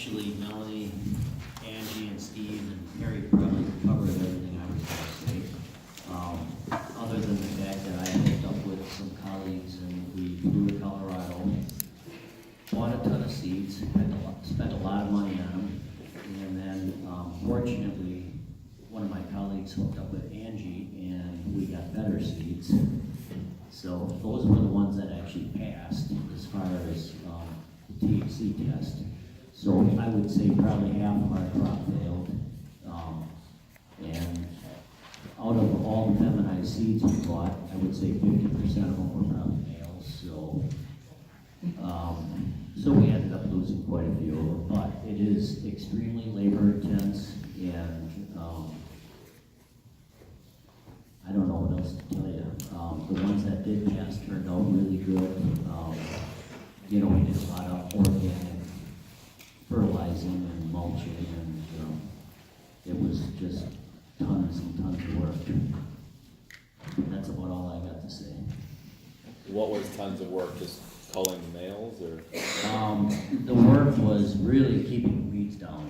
Actually, Melanie, Angie, and Steve, and Harry probably covered everything I was going to say. Other than the fact that I hooked up with some colleagues and we flew to Colorado, bought a ton of seeds, spent a lot of money on them, and then fortunately, one of my colleagues hooked up with Angie and we got better seeds. So those were the ones that actually passed as far as the THC test. So I would say probably half of our crop failed. And out of all the feminized seeds we bought, I would say 50% of them were probably males. So we ended up losing quite a few, but it is extremely labor intense, and I don't know what else to tell you. The ones that did pass turned out really good. We did a lot of organic fertilizing and mulching, and it was just tons and tons of work. That's about all I got to say. What was tons of work? Just culling the males, or? The work was really keeping the weeds down.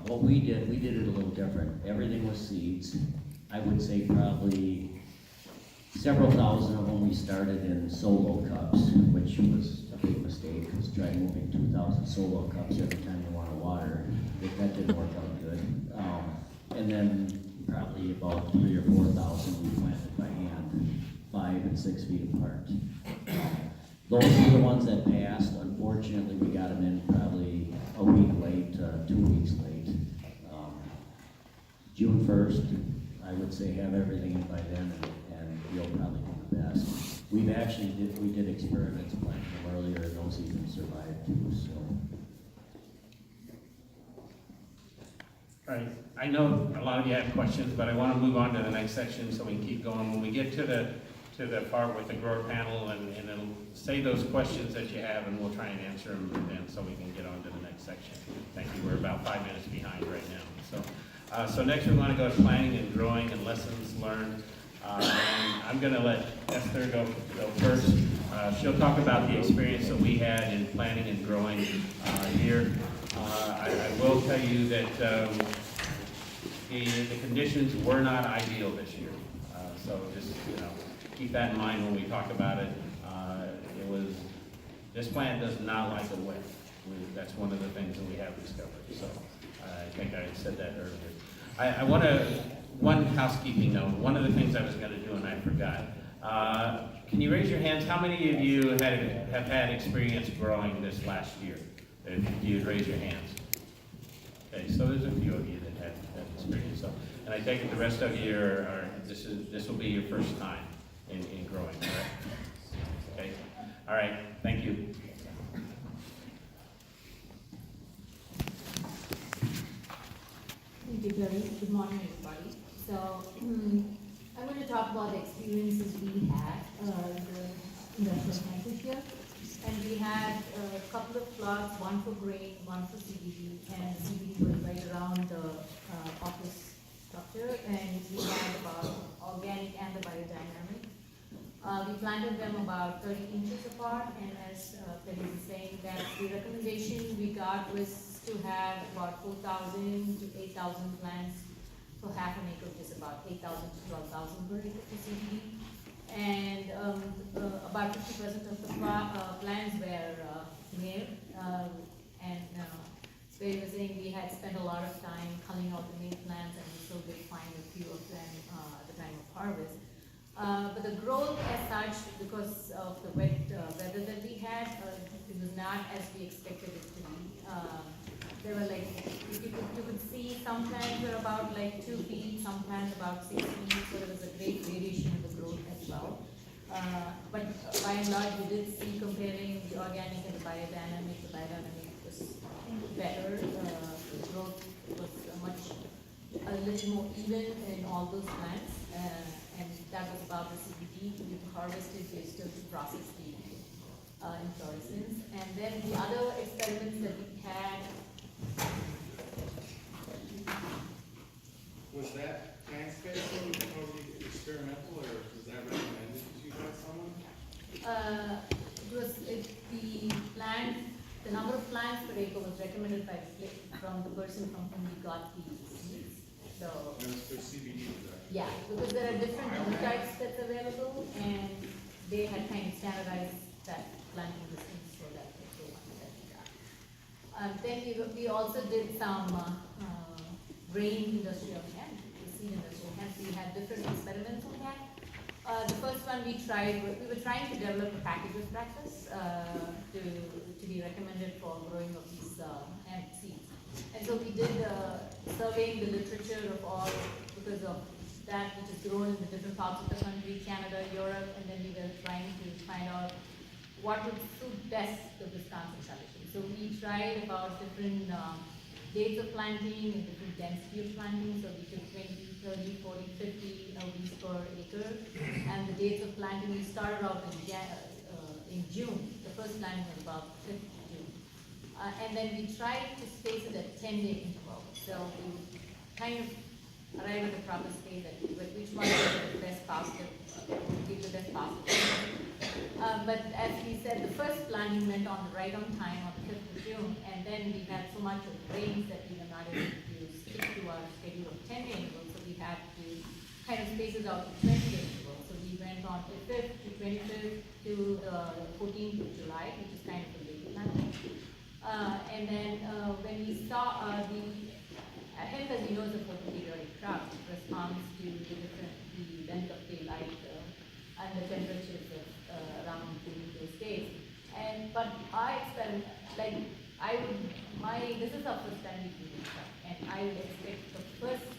What we did it a little different. Everything was seeds. I would say probably several thousand of them we started in solo cups, which was a big mistake, because try moving 2,000 solo cups every time you want to water, that didn't work out good. And then probably about 3,000 or 4,000 we planted by hand, 5 and 6 feet apart. Those were the ones that passed. Unfortunately, we got them in probably a week late, 2 weeks late. June 1st, I would say have everything in by then, and you'll probably do the best. We did experiments planting them earlier, and those even survived too. So. All right. I know a lot of you have questions, but I want to move on to the next section so we can keep going. When we get to the part with the grower panel, and it'll say those questions that you have, and we'll try and answer them then, so we can get on to the next section. Thank you. We're about 5 minutes behind right now. So next we want to go to planting and growing and lessons learned. And I'm going to let Esther go first. She'll talk about the experience that we had in planting and growing here. I will tell you that the conditions were not ideal this year. So just keep that in mind when we talk about it. This plant does not like it wet. That's one of the things that we have discovered. So I think I said that earlier. I want to, one housekeeping note, one of the things I was going to do and I forgot. Can you raise your hands? How many of you have had experience growing this last year? If you'd raise your hands. Okay, so there's a few of you that have experience. So, and I take it the rest of you this will be your first time in growing, correct? Okay. All right. Thank you. Thank you, Billy. Good morning, everybody. So, I'm going to talk about the experiences we had in the first this year. And we had a couple of plots, one for grain, one for CBD, and CBD was right around the office structure, and we had about organic and the biodynamic. We planted them about 30 inches apart, and as Billy was saying, that the recommendation we got was to have about 4,000 to 8,000 plants for half an acre, which is about 8,000 to 12,000 per acre for CBD. And about 50% of the plants were male. And Billy was saying we had spent a lot of time culling out the male plants, and we still did find a few of them at the time of harvest. But the growth as such, because of the wet weather that we had, it was not as we expected it to be. They were like, you could see some plants were about like 2 feet, some plants about 6 feet, so there was a great variation in the growth as well. But by and large, we did see, comparing the organic and the biodynamic was better. The growth was a little more even in all those plants. And that was about the CBD. We've harvested, we're still to process the inflorescence. And then the other experiments that we had. Was that plant spacing totally experimental, or was that recommended to you by someone? The number of plants per acre was recommended recommended from the person from whom we got the seeds. So, And it was for CBD, was that? yeah, because there are different types that's available, and they had kind of standardized that planting distance so that they wanted that we got. Then we also did some grain industrial hemp, the seed industrial hemp. We had different experiments on that. The first one we were trying to develop a packager's practice to be recommended for growing of these hemp seeds. And so we did surveying the literature of all, because of that which is grown in the different parts of the country, Canada, Europe, and then we were trying to find out what would suit best the Wisconsin conditions. So we tried about different dates of planting and different density of planting. So we took 20, 30, 40, 50 LBs per acre. And the dates of planting, we started out in June. The first planting was about 5th June. And then we tried to space it at 10-day interval. So we kind of arrive at the proper stage that which one is the best positive, give the best positive. But as we said, the first planting went on right on time on the 5th of June, and then we had so much of rains that we were not able to stick to our schedule of 10-day intervals, so we had to kind of space it out to 20-day intervals. So we went on the 5th to 25th to 14th of July, which is kind of a late planting. And then when we saw the hemp, as you know, is a photoperiodic crop. It responds to the length of daylight and the temperatures of around during those days. But I experiment, this is our first time we do this stuff, and I would expect the first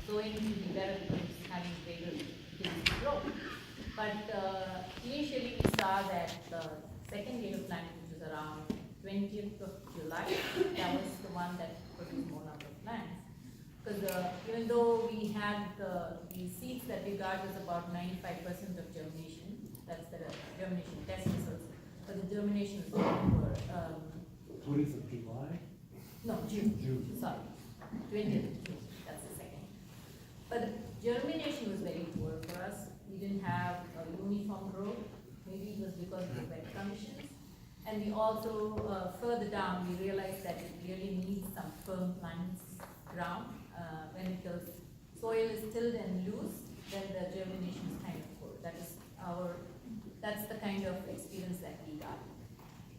sowing to be better because it's having greater growth. But initially we saw that the second day of planting, which was around 20th of July, that was the one that produced more number of plants. Because even though we had the seeds that we got was about 95% of germination, that's the germination test results, but the germination was very poor. 20th of July? No, June. June. Sorry, 20th of June, that's the second. But the germination was very poor for us. We didn't have a uniform growth. Maybe it was because of the wet conditions. And we also, further down, we realized that it really needs some firm plants ground. When the soil is tilled and loose, then the germination is kind of poor. That's the kind of experience that we got.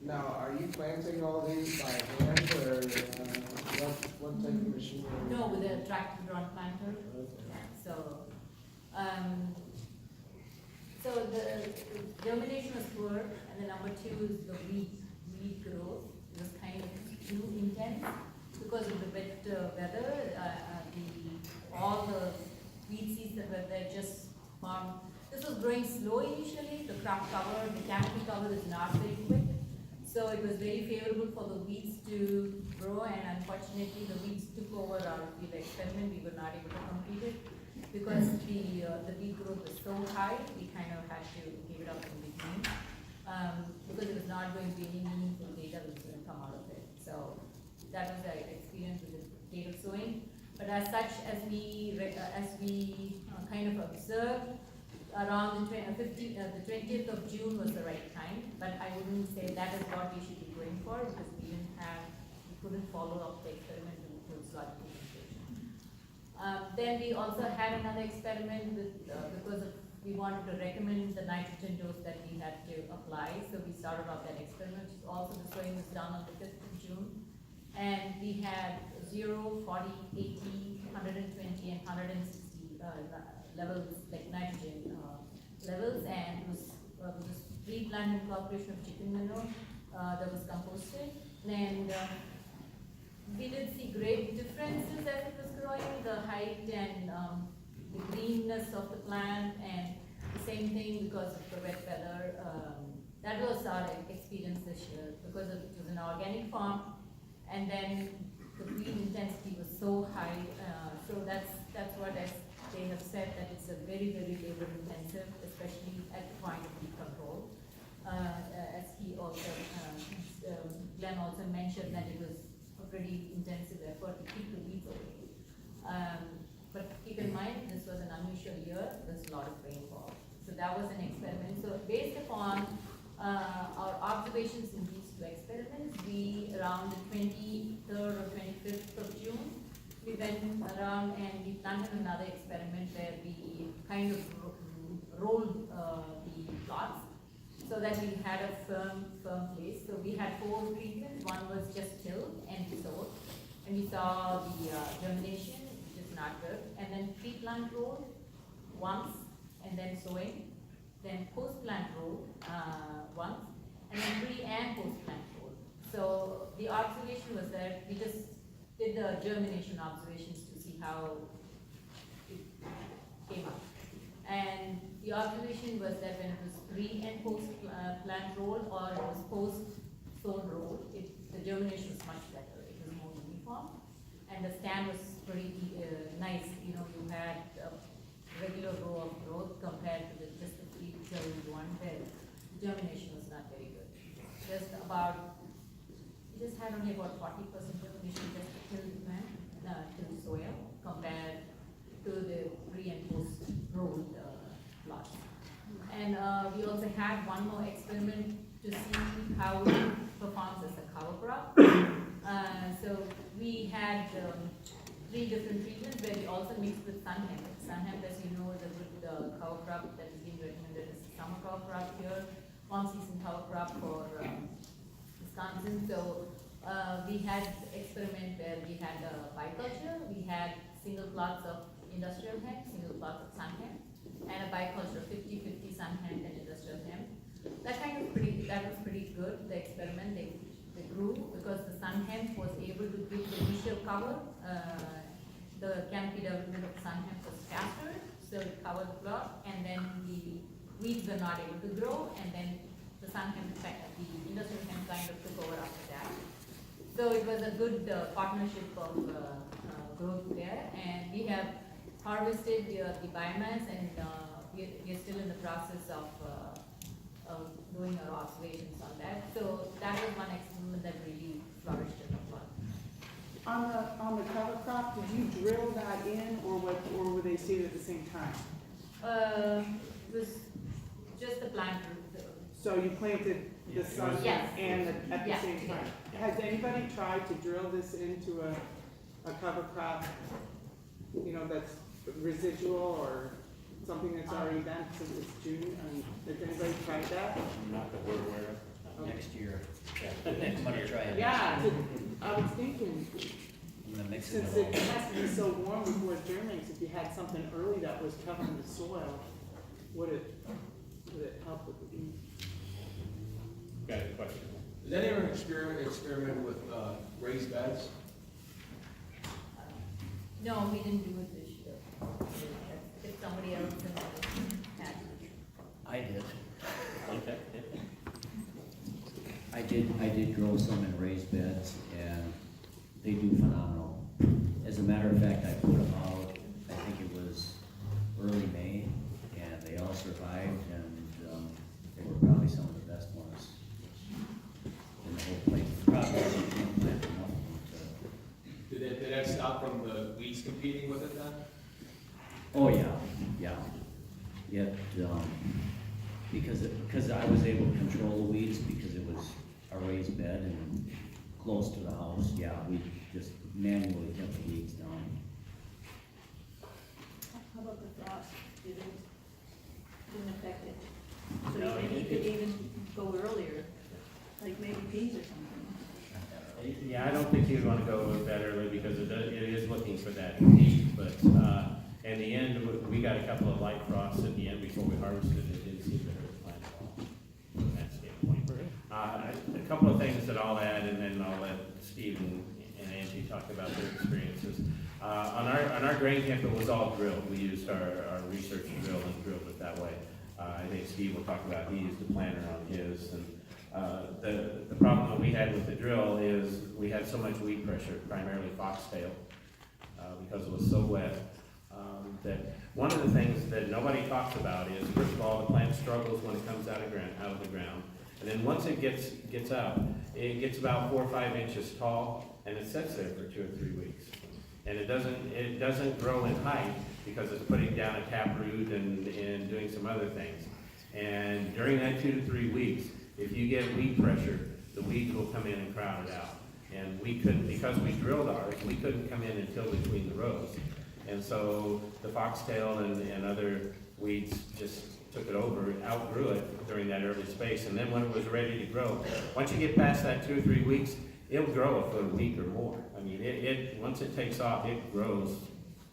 Now, are you planting all these by hand or what type of machinery? No, with a tractor drawn planter. Okay. So the germination was poor, and the number two is the weed growth. It was kind of too intense because of the wet weather. All the weed seeds that were there just formed. This was growing slow initially. The crop cover, the canopy cover is not very quick. So it was very favorable for the weeds to grow, and unfortunately the weeds took over our field experiment. We were not able to complete it because the weed growth was so high, we kind of had to give it up in between because it was not going to be any meaningful data that was going to come out of it. So that was our experience with the data sowing. But as such, as we kind of observed, around the 20th of June was the right time. But I wouldn't say that is what we should be going for because we couldn't follow up the experiment with logical conclusion. Then we also had another experiment because we wanted to recommend the nitrogen dose that we had to apply. So we started off that experiment. Also the sowing was done on the 5th of June. And we had 0, 40, 80, 120, and 160 levels, like nitrogen levels, and it was pre-plant incorporation of chicken manure that was composted. And we did see great differences as it was growing, the height and the greenness of the plant, and the same thing because of the wet weather. That was our experience this year because it was an organic farm. And then the weed intensity was so high, so that's what they have said, that it's a very, very labor intensive, especially at the point of weed control. As he also, Glenn also mentioned that it was a pretty intensive effort to keep the weeds away. But keep in mind, this was an unusual year, there's a lot of rainfall. So that was an experiment. So based upon our observations in these two experiments, we, around the 23rd or 25th of June, we went around and we planted another experiment where we kind of rolled the plots so that we had a firm place. So we had 4 treatments. One was just tilled and sowed, and we saw the germination, which is not good. And then pre-plant roll once, and then sowing, then post-plant roll once, and then pre and post-plant roll. So the observation was that we just did the germination observations to see how it came up. And the observation was that when it was pre and post plant roll, or it was post sown roll, the germination was much better. It was more uniform, and the stand was pretty nice. You know, you had a regular row of growth compared to just the pre-tilled one where the germination was not very good. Just about, we just had only about 40% germination just to tilled plant, tilled soil compared to the pre and post rolled plots. And we also had one more experiment to see how it performs as a cover crop. So we had 3 different treatments where we also mixed with sunhemp. Sunhemp, as you know, is a good cover crop that is being recommended as a summer cover crop here, one season cover crop for Wisconsin. So we had experiment where we had biculture. We had single plots of industrial hemp, single plots of sun hemp, and a biculture 50-50 sun hemp and industrial hemp. That was pretty good. The experiment they grew because the sun hemp was able to give the initial cover. The canopy development of sun hemp was faster, so it covered the plot, and then the weeds were not able to grow, and then the sun hemp, the industrial hemp kind of took over after that. So it was a good partnership of growth there, and we have harvested the biomass, and we are still in the process of doing our observations on that. So that was one experiment that really flourished in the plot. On the cover crop, did you drill that in, or were they seeded at the same time? It was just the plant root. So you planted the sun Yes. and at the Yes. same time? Has anybody tried to drill this into a cover crop, you know, that's residual or something that's already done since it's June? Has anybody tried that? Not that we're aware of. Next year. I'm gonna try it. Yeah, I was thinking, I'm gonna mix it since with it has to be so warm before it germinates, if you had something early that was covering the soil, would it help with the weeds? Got a question? Does anyone experiment with raised beds? No, we didn't do it this year. If somebody else had. I did. Okay. I did grow some in raised beds, and they do phenomenal. As a matter of fact, I put them out, I think it was early May, and they all survived, and they were probably some of the best ones in the whole place. Probably you can't plant enough of them Did that stop from the weeds competing with it then? oh yeah. Yet, because I was able to control the weeds because it was a raised bed and close to the house, yeah, we just manually kept the weeds down. How about the frost? Didn't affect it? So No, maybe you it- could even go earlier, like maybe peas or something. Yeah, I don't think you'd want to go that early because it is looking for that peak, but in the end, we got a couple of light frosts at the end before we harvested. It didn't seem to hurt the plant at all from that standpoint. A couple of things that I'll add, and then I'll let Steve and Angie talk about their experiences. On our grain camp, it was all drilled. We used our research drill and drilled it that way. I think Steve will talk about, he used a planter on his, and the problem that we had with the drill is we had so much weed pressure, primarily foxtail, because it was so wet, that one of the things that nobody talks about is, first of all, the plant struggles when it comes out of the ground. And then once it gets out, it gets about 4 or 5 inches tall, and it sits there for 2 or 3 weeks. And it doesn't grow in height because it's putting down a taproot and doing some other things. And during that 2 to 3 weeks, if you get weed pressure, the weeds will come in and crowd it out. And we couldn't, because we drilled ours, we couldn't come in and till between the rows. And so the foxtail and other weeds just took it over, outgrew it during that early space. And then when it was ready to grow, once you get past that 2 or 3 weeks, it'll grow a foot a week or more. I mean, once it takes off, it grows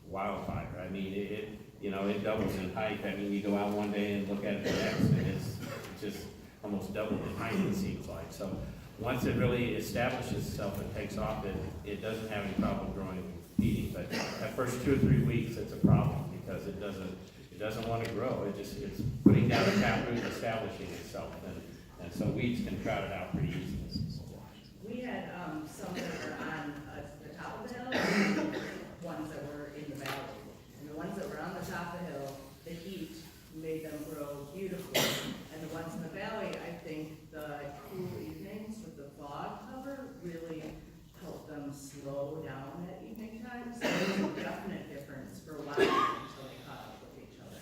wildfire. I mean, it doubles in height. I mean, you go out one day and look at it the next, and it's just almost doubled in height, it seems like. So once it really establishes itself and takes off, it doesn't have any problem growing and feeding. But that first 2 or 3 weeks, it's a problem because it doesn't want to grow. It's putting down a taproot and establishing itself, and so weeds can crowd it out pretty easily. We had, some that were on, the top of the hill, and ones that were in the valley. And the ones that were on the top of the hill, the heat made them grow beautifully. And the ones in the valley, I think the cool evenings with the fog cover really helped them slow down at evening time. So there's a definite difference for a while until they caught up with each other.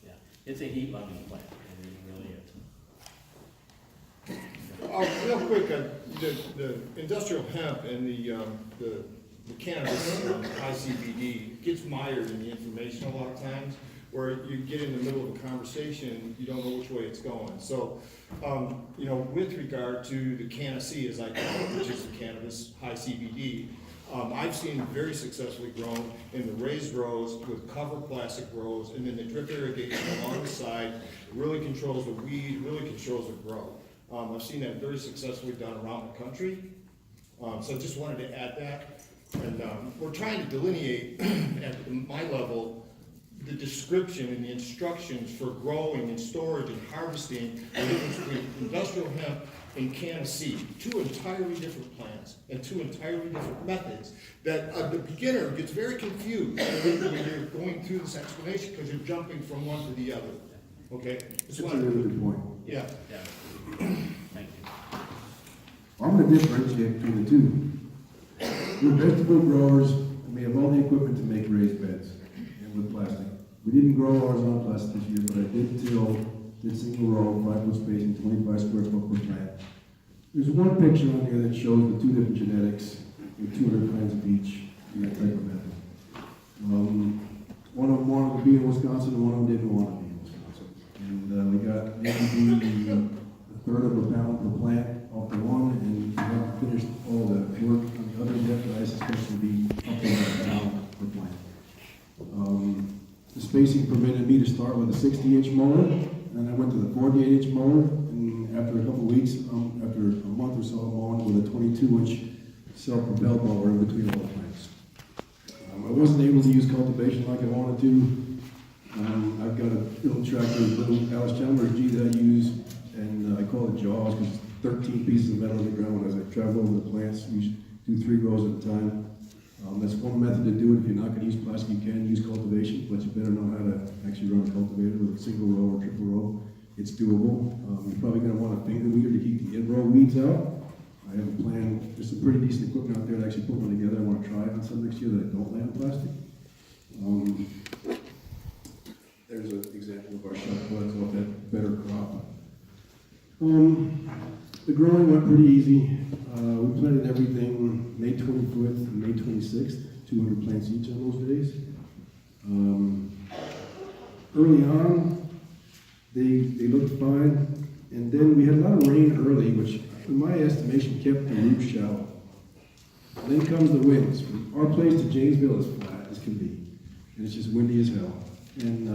Yeah, it's a heat-loving plant, and it really is. Real quick, the industrial hemp and the cannabis, high CBD, gets mired in the information a lot of times, where you get in the middle of a conversation, you don't know which way it's going. So, with regard to the Canna-C, as I call it, which is the cannabis high CBD, I've seen it very successfully grown in the raised rows with cover plastic rows, and then the drip irrigation along the side really controls the weed, really controls the growth. I've seen that very successfully done around the country. So I just wanted to add that. And we're trying to delineate at my level the description and the instructions for growing and storage and harvesting the difference between industrial hemp and Canna-C, 2 entirely different plants and 2 entirely different methods that the beginner gets very confused when you're going through this explanation because you're jumping from one to the other. Okay? That's a really good point. Yeah. Thank you. I'm going to differentiate between the two. We're vegetable growers, and we have all the equipment to make raised beds and with plastic. We didn't grow ours on plastic this year, but I did single row, 5-foot spacing, 25 square foot per plant. There's one picture on here that shows the 2 different genetics with 200 kinds of each in that type of method. One of them wanted to be in Wisconsin, and one of them didn't want to be in Wisconsin. And we got maybe a third of a pound per plant off the one, and we haven't finished all the work on the other yet, but I suspect it'll be up to a pound per plant. The spacing permitted me to start with a 60-inch mower, and I went to the 48-inch mower, and after a couple of weeks, after a month or so, I'm on with a 22-inch self-propelled mower in between all the plants. I wasn't able to use cultivation like I wanted to. I've got a little tractor, little Alice Chalmers G that I use, and I call it Jaws because it's 13 pieces of metal on the ground. As I travel over the plants, we do 3 rows at a time. That's one method to do it. If you're not going to use plastic, you can use cultivation, but you better know how to actually run a cultivator with a single row or triple row. It's doable. You're probably going to want a finger weeder to keep the in-row weeds out. I have a plan. There's some pretty decent equipment out there to actually put one together. I want to try it on some next year that I don't lay on plastic. There's an example of our shot buds off that better crop. The growing went pretty easy. We planted everything May 25th and May 26th, 200 plants each on those days. Early on, they looked fine, and then we had a lot of rain early, which in my estimation kept the roots shallow. Then comes the winds. From our place to Janesville is flat as can be, and it's just windy as hell. And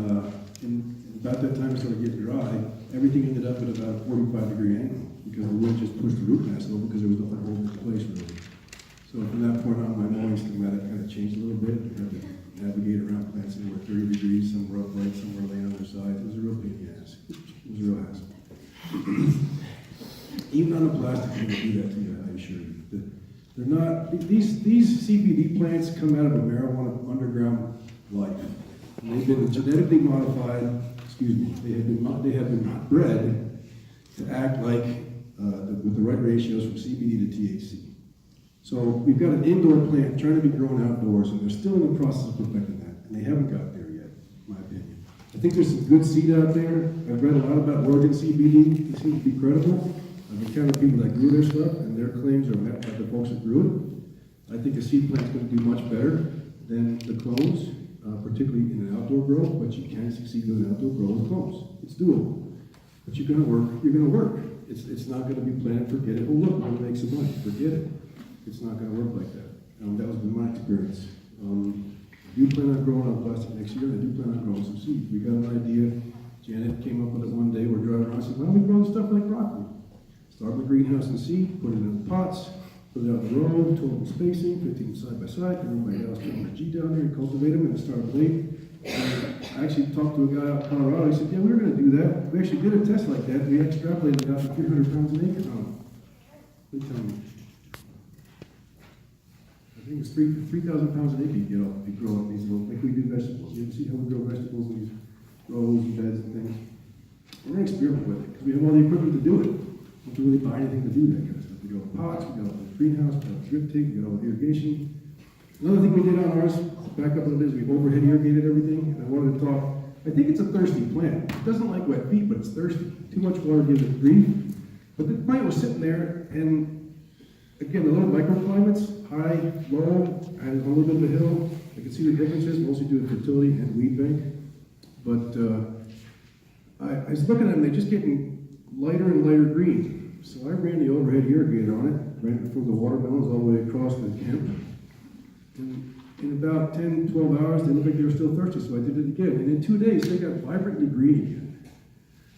about that time it started getting dry, everything ended up at about a 45-degree angle because the wind just pushed the root mass over because there was nothing holding it in place really. So from that point on, my mowing schematic kind of changed a little bit. I had to navigate around plants that were 30 degrees, some were upright, some were laying on their sides. It was a real pain in the ass. It was a real hassle. Even on the plastic, they will do that to you, I assure you. They're not, these CBD plants come out of a marijuana underground life. And they've been genetically modified, they have been bred to act like, with the right ratios from CBD to THC. So we've got an indoor plant trying to be grown outdoors, and they're still in the process of perfecting that, and they haven't got there yet, in my opinion. I think there's some good seed out there. I've read a lot about Oregon CBD. It seems to be credible. I've encountered people that grew their stuff, and their claims are met by the folks that grew it. I think a seed plant's gonna do much better than the clones, particularly in an outdoor grow, but you can succeed with an outdoor grow with clones. It's doable. But you're gonna work. It's not gonna be planned, forget it. Oh, look, I'm gonna make some money, forget it. It's not gonna work like that. That was been my experience. I do plan on growing on plastic next year, and I do plan on growing some seeds. We got an idea. Janet came up with it one day, we're driving around, and said, why don't we grow stuff like broccoli? Start with greenhouse and seed, put it in the pots, put it out in the row, 12 spacing, 15 side by side, can run my house 200G down there and cultivate them and start late. I actually talked to a guy out in Colorado, he said, yeah, we were gonna do that. We actually did a test like that, we extrapolated out to 300 pounds an acre on it. They tell me. I think it's 3,000 pounds an acre you get off if you grow up these little, like we do vegetables. You ever see how we grow vegetables in these rows and beds and things? We're gonna experiment with it, because we have all the equipment to do it. We don't really buy anything to do that kind of stuff. We got pots, we got the greenhouse, we got drip tank, we got all the irrigation. Another thing we did on ours, back up a little bit, is we overhead irrigated everything. And I wanted to talk, I think it's a thirsty plant. It doesn't like wet feet, but it's thirsty. Too much water gives it grief. But the plant was sitting there, and again, the little microclimates, high, low, and a little bit of a hill. I can see the differences, mostly due to fertility and weed bank. But I was looking at them, they're just getting lighter and lighter green. So I ran the overhead irrigator on it, ran it from the watermelons all the way across the camp. And in about 10, 12 hours, they looked like they were still thirsty, so I did it again. And in 2 days, they got vibrantly green again.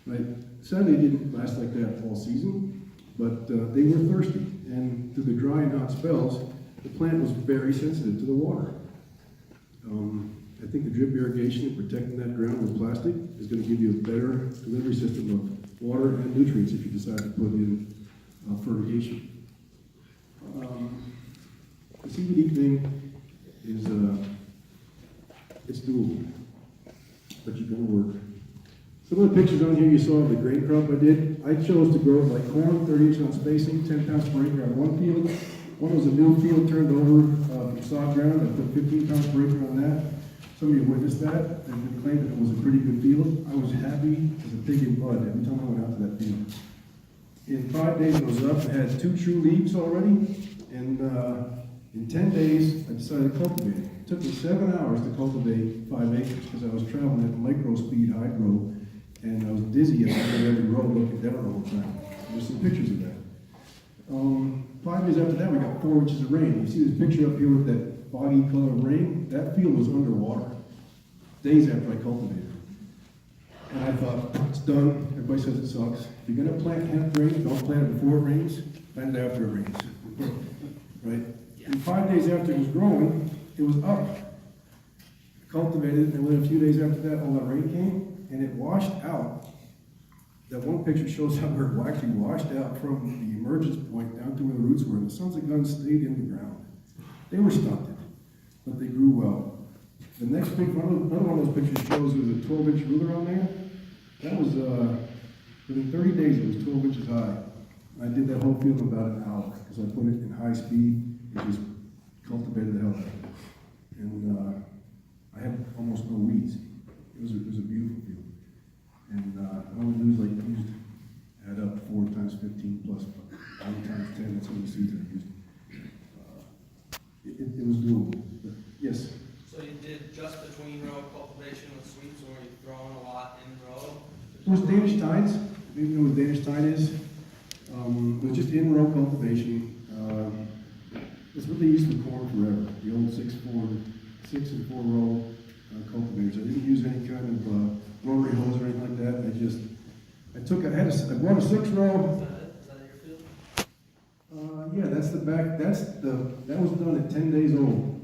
Right? Sadly, it didn't last like that all season, but they were thirsty. And through the dry and hot spells, the plant was very sensitive to the water. I think the drip irrigation and protecting that ground with plastic is going to give you a better delivery system of water and nutrients if you decide to put in fertigation. The CBD thing is, it's doable, but you're going to work. Some of the pictures on here you saw of the grain crop I did. I chose to grow it like corn, 30-inch on spacing, 10 pounds per acre on one field. One was a new field turned over from sod ground. I put 15 pounds per acre on that. Some of you witnessed that and claimed that it was a pretty good field. I was happy as a pig in blood every time I went out to that field. In 5 days it was up. It had 2 true leaves already. And in 10 days I decided to cultivate it. It took me 7 hours to cultivate 5 acres because I was traveling at micro speed hydro. And I was dizzy at the end of every road looking down the whole time. There's some pictures of that. 5 days after that, we got 4 inches of rain. You see this picture up here with that foggy color of rain? That field was underwater. Days after I cultivated it. And I thought, it's done. Everybody says it sucks. If you're going to plant hemp rain, don't plant it before it rains, plant it after it rains. Right? And 5 days after it was growing, it was up. Cultivated it, and within a few days after that, all that rain came. And it washed out. That one picture shows how we're actually washed out from the emergence point down to where the roots were. And the sons of guns stayed in the ground. They were stunted, but they grew well. The next picture, another one of those pictures shows there was a 12-inch ruler on there. That was, within 30 days, it was 12 inches high. I did that whole field in about an hour because I put it in high speed and just cultivated the hell out of it. And I had almost no weeds. It was a beautiful field. And I only add up 4 times 15 plus 9 times 10, that's how many seeds I used. It was doable. But yes? So you did just between row cultivation with sweets, or were you throwing a lot in row? It was Danish tines. Maybe you know what Danish tine is. It was just in row cultivation. It's what they used for corn forever. The old 6 and 4 row cultivators. I didn't use any kind of rotary hose or anything like that. I bought a 6 row. Is that your field? Yeah, that's the back. That was done at 10 days old.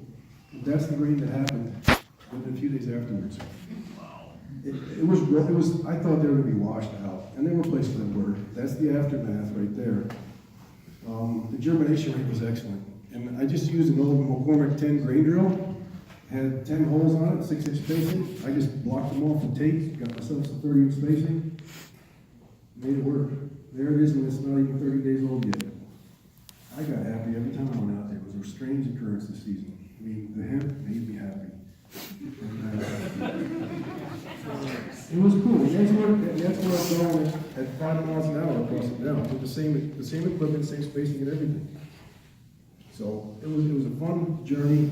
That's the rain that happened within a few days afterwards. It was. I thought they were going to be washed out, and there were places that were. That's the aftermath right there. The germination rate was excellent, and I just used an old McCormick 10 grain drill. Had 10 holes on it, 6-inch spacing. I just blocked them off with tape, got myself some 30-inch spacing, made it work. There it is, and it's not even 30 days old yet. I got happy every time I went out there. It was a strange occurrence this season. I mean, the hemp made me happy. It was cool. That's where I'm going at 5 miles an hour across it down. With the same equipment, same spacing and everything. So it was a fun journey.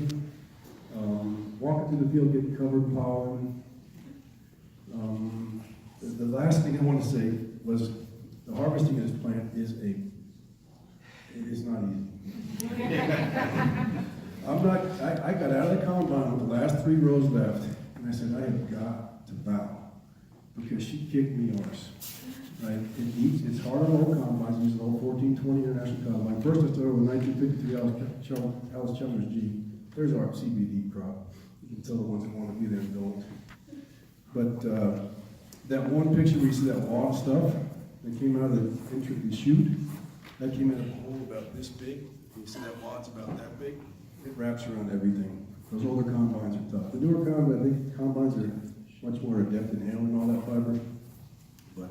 Walking through the field, getting covered, plowing. The last thing I want to say was the harvesting of this plant is not easy. I got out of the combine with the last 3 rows left, and I said, I have got to bow, because she kicked me arse. Right? It's hard on old combines, using old 1420 International Combine. First I started with 1953 Alice Chalmers G. There's our CBD crop. You can tell the ones that want to be there and don't. But that one picture where you see that wall of stuff that came out of the entry chute, that came out of a hole about this big. You see that wad's about that big? It wraps around everything. Those older combines are tough. The newer combines are much more adept in handling all that fiber. But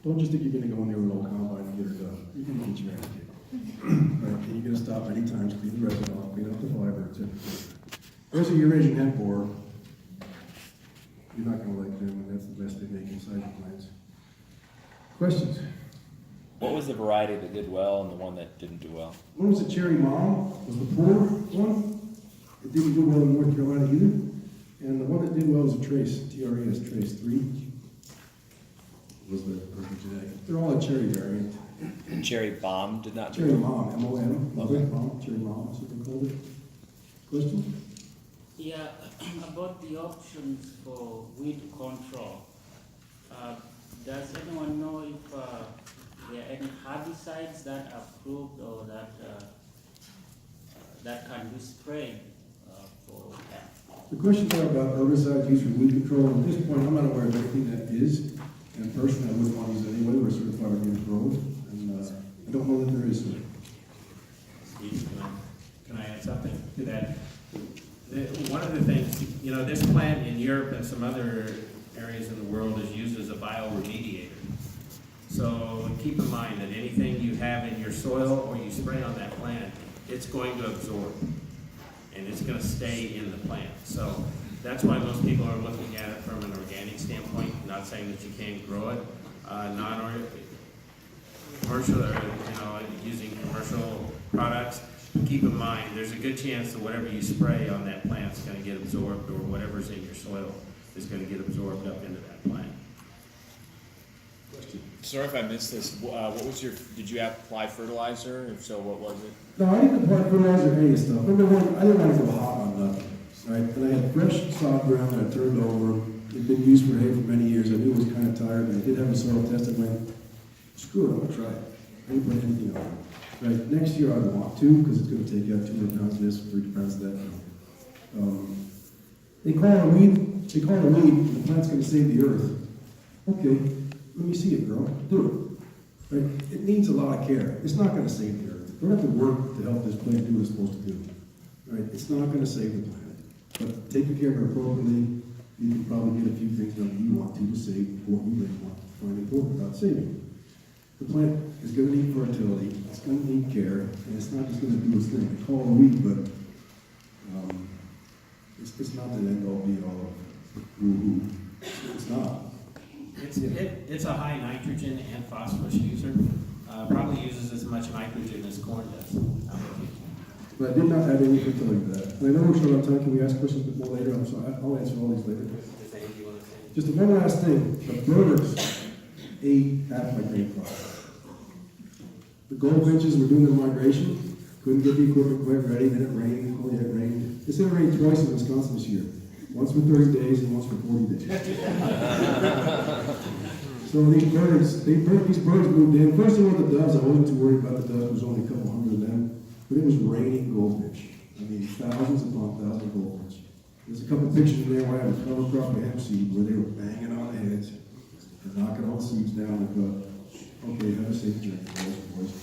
don't just think you're going to go in there with an old combine and get her done. You're going to get your ass kicked. Right? And you're going to stop many times, clean the resin off, clean up the fiber, etc. There's a Eurasian hemp borer. You're not going to like them, and that's the best they make inside the plants. Questions? What was the variety that did well and the one that didn't do well? One was a cherry mom, was the poor one. It didn't do well in North Carolina either. And the one that did well was a trace, TRAS trace 3. Was the genetic. They're all a cherry variant. And cherry bomb did not do Cherry well? mom, M-O-M. Okay. Mom, cherry mom, that's what they called it. Question? Yeah, about the options for weed control. Does anyone know if there are any herbicides that are approved or that can be sprayed for hemp? The questions are about herbicides used for weed control. At this point, I'm not aware of anything that is. And personally, I wouldn't want to use it anyway. We're certified organic growth. And I don't know that there is. Steve, can I add something to that? One of the things, this plant in Europe and some other areas in the world is used as a bioremediator. So keep in mind that anything you have in your soil or you spray on that plant, it's going to absorb and it's going to stay in the plant. So that's why most people are looking at it from an organic standpoint, not saying that you can't grow it, commercial, or using commercial products. Keep in mind, there's a good chance that whatever you spray on that plant is going to get absorbed, or whatever's in your soil is going to get absorbed up into that plant. Sorry if I missed this. What was did you apply fertilizer? If so, what was it? No, I didn't apply fertilizer or any of stuff. Number one, I didn't want to go hot on nothing. Right? And I had fresh sod ground that I turned over. It'd been used for hay for many years. I knew it was kind of tired, and I did have a soil test. I went, screw it, I'm going to try it. I didn't put anything on it. Right, next year I would want to, because it's going to take out 200 pounds of this, 3 pounds of that. They call it a weed, the plant's going to save the earth. Okay, let me see it, girl, do it. Right, it needs a lot of care. It's not going to save the earth. You don't have to work to help this plant do what it's supposed to do. Right, it's not going to save the planet. But taking care of it appropriately, you can probably get a few things done that you want to save what you really want to find important about saving. The plant is going to need fertility, it's going to need care, and it's not just going to do its thing. They call it a weed, but it's not the end all be all of woo-hoo. It's not. It's a high nitrogen and phosphorus user. Probably uses as much nitrogen as corn does. But I did not add any fertility to that. And I know we're short on time. Can we ask questions a bit more later? I'm sorry. I'll answer all these later. Just one last thing. The birds ate half my grain crop. The goldfinches were doing their migration. Couldn't get the equipment quite ready. Then it rained. Oh yeah, it rained. It's going to rain twice in Wisconsin this year. Once for 30 days and once for 40 days. So these birds moved in. First of all, the doves, I wasn't too worried about the doves. There was only a couple hundred of them. But it was raining goldfish. I mean, thousands upon thousands of goldfish. There's a couple pictures in there where I have a cover crop of hemp seed where they were banging on the heads and knocking all the seeds down. I thought, okay, have a safe journey, boys.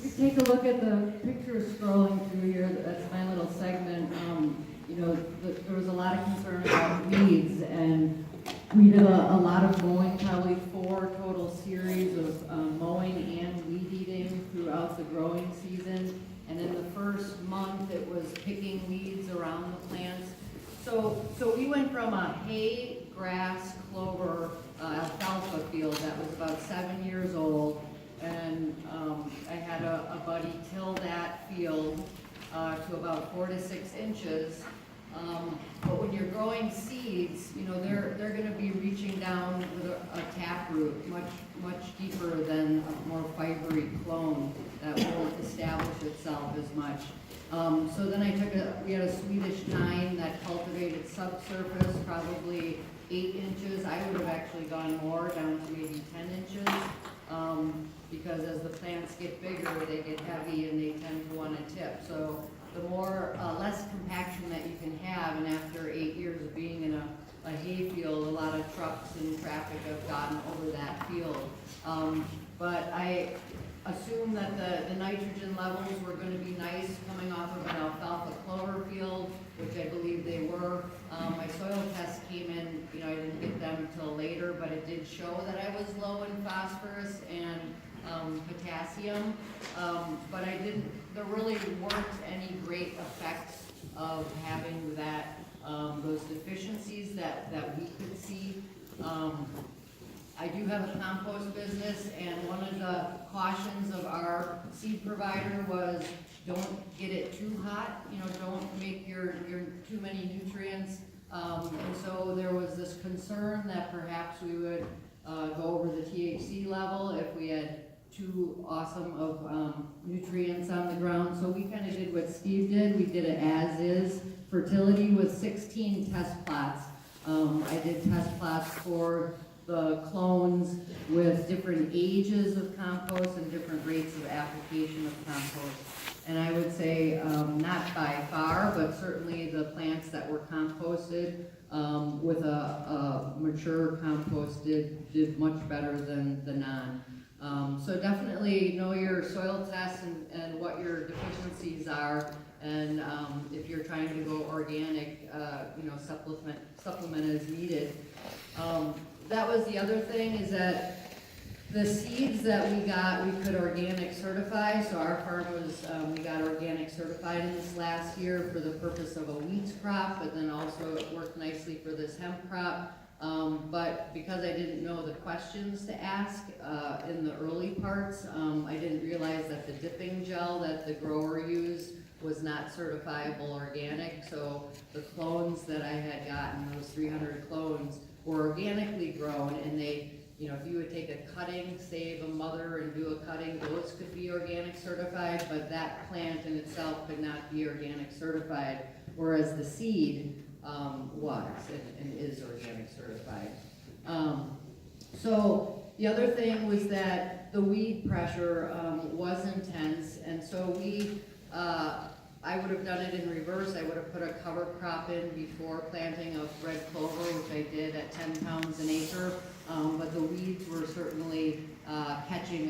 If you take a look at the pictures scrolling through here, that's my little segment. There was a lot of concern about weeds, and we did a lot of mowing, probably 4 total series of mowing and weed eating throughout the growing season. And in the first month, it was picking weeds So we went from a hay, grass, clover, alfalfa field that was about 7 years old, and I had a buddy till that field to about 4 to 6 inches. But when you're growing seeds, you know, they're gonna be reaching down with a taproot much deeper than a more fibery clone that won't establish itself as much. So then we had a Swedish pine that cultivated subsurface, probably 8 inches. I would have actually gone more, down to maybe 10 inches. Because as the plants get bigger, they get heavy and they tend to want to tip. So the less compaction that you can have, and after 8 years of being in a hay field, a lot of trucks and traffic have gotten over that field. But I assumed that the nitrogen levels were going to be nice coming off of an alfalfa clover field, which I believe they were. My soil test came in, you know, I didn't get them until later, but it did show that I was low in phosphorus and potassium, but there really weren't any great effects of having those deficiencies that we could see. I do have a compost business, and one of the cautions of our seed provider was don't get it too hot, you know, don't make your too many nutrients. And so there was this concern that perhaps we would go over the THC level if we had too awesome of nutrients on the ground. So we kind of did what Steve did. We did it as is fertility with 16 test plots. I did test plots for the clones with different ages of compost and different rates of application of compost. And I would say not by far, but certainly the plants that were composted with a mature compost did much better than the non. So definitely know your soil tests and what your deficiencies are, and if you're trying to go organic, you know, supplement is needed. That was the other thing, is that the seeds that we got, we could organic certify. So our farm was, we got organic certified in this last year for the purpose of a wheat crop, but then also it worked nicely for this hemp crop. But because I didn't know the questions to ask in the early parts, I didn't realize that the dipping gel that the grower used was not certifiable organic. So the clones that I had gotten, those 300 clones, were organically grown, and they, you know, if you would take a cutting, save a mother and do a cutting, those could be organic certified, but that plant in itself could not be organic certified, whereas the seed was and is organic certified. So the other thing was that the weed pressure was intense, and so I would have done it in reverse. I would have put a cover crop in before planting of red clover, which I did at 10 pounds an acre, but the weeds were certainly catching